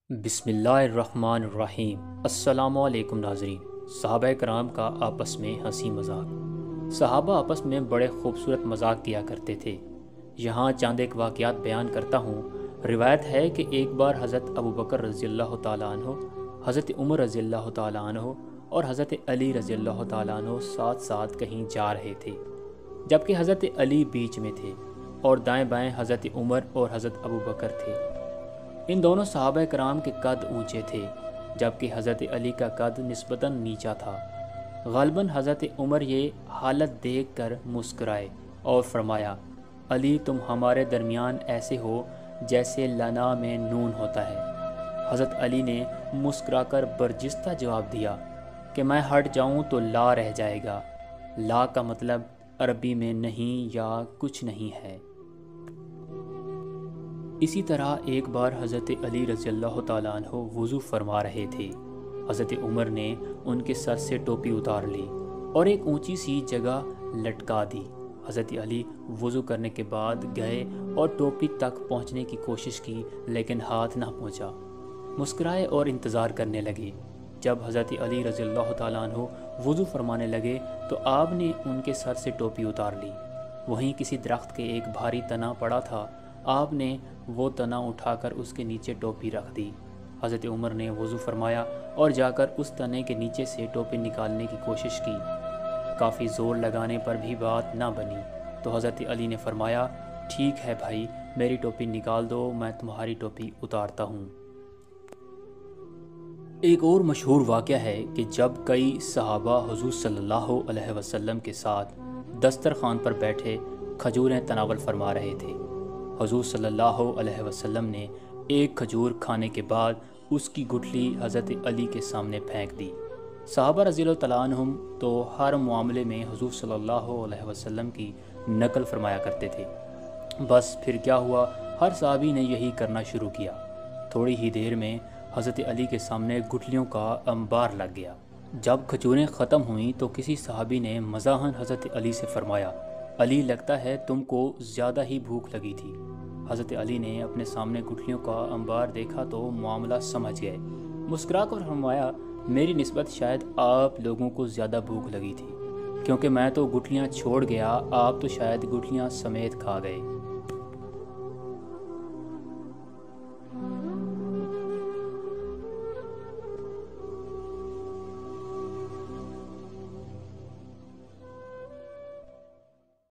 بسم اللہ الرحمن الرحیم۔ السلام علیکم ناظرین۔ صحابہ کرام کا آپس میں ہنسی مذاق۔ صحابہ آپس میں بڑے خوبصورت مذاق کیا کرتے تھے۔ یہاں چند ایک واقعات بیان کرتا ہوں۔ روایت ہے کہ ایک بار حضرت ابو بکر رضی اللہ تعالیٰ عنہ، حضرت عمر رضی اللہ تعالیٰ عنہ اور حضرت علی رضی اللہ تعالیٰ عنہ ساتھ ساتھ کہیں جا رہے تھے، جبکہ حضرت علی بیچ میں تھے اور دائیں بائیں حضرت عمر اور حضرت ابو بکر تھے۔ ان دونوں صحابہ کرام کے قد اونچے تھے، جبکہ حضرت علی کا قد نسبتاً نیچا تھا۔ غالباً حضرت عمر یہ حالت دیکھ کر مسکرائے اور فرمایا، علی تم ہمارے درمیان ایسے ہو جیسے لنا میں نون ہوتا ہے۔ حضرت علی نے مسکرا کر برجستہ جواب دیا کہ میں ہٹ جاؤں تو لا رہ جائے گا۔ لا کا مطلب عربی میں نہیں یا کچھ نہیں ہے۔ اسی طرح ایک بار حضرت علی رضی اللہ تعالیٰ عنہ وضو فرما رہے تھے۔ حضرت عمر نے ان کے سر سے ٹوپی اتار لی اور ایک اونچی سی جگہ لٹکا دی۔ حضرت علی وضو کرنے کے بعد گئے اور ٹوپی تک پہنچنے کی کوشش کی، لیکن ہاتھ نہ پہنچا۔ مسکرائے اور انتظار کرنے لگے۔ جب حضرت علی رضی اللہ تعالیٰ عنہ وضو فرمانے لگے تو آپ نے ان کے سر سے ٹوپی اتار لی۔ وہیں کسی درخت کے ایک بھاری تنا پڑا تھا، آپ نے وہ تنا اٹھا کر اس کے نیچے ٹوپی رکھ دی۔ حضرت عمر نے وضو فرمایا اور جا کر اس تنے کے نیچے سے ٹوپی نکالنے کی کوشش کی۔ کافی زور لگانے پر بھی بات نہ بنی تو حضرت علی نے فرمایا، ٹھیک ہے بھائی، میری ٹوپی نکال دو، میں تمہاری ٹوپی اتارتا ہوں۔ ایک اور مشہور واقعہ ہے کہ جب کئی صحابہ حضور صلی اللہ علیہ وسلم کے ساتھ دسترخوان پر بیٹھے کھجوریں تناول فرما رہے تھے، حضور صلی اللہ علیہ وسلم نے ایک کھجور کھانے کے بعد اس کی گٹھلی حضرت علی کے سامنے پھینک دی۔ صحابہ رضی اللہ تعالیٰ عنہم تو ہر معاملے میں حضور صلی اللہ علیہ وسلم کی نقل فرمایا کرتے تھے۔ بس پھر کیا ہوا، ہر صحابی نے یہی کرنا شروع کیا۔ تھوڑی ہی دیر میں حضرت علی کے سامنے گٹھلیوں کا انبار لگ گیا۔ جب کھجوریں ختم ہوئیں تو کسی صحابی نے مزاحاً حضرت علی سے فرمایا، علی لگتا ہے تم کو زیادہ ہی بھوک لگی تھی۔ حضرت علی نے اپنے سامنے گٹھلیوں کا انبار دیکھا تو معاملہ سمجھ گئے۔ مسکرا کر فرمایا، میری نسبت شاید آپ لوگوں کو زیادہ بھوک لگی تھی، کیونکہ میں تو گٹھلیاں چھوڑ گیا، آپ تو شاید گٹھلیاں سمیت کھا گئے۔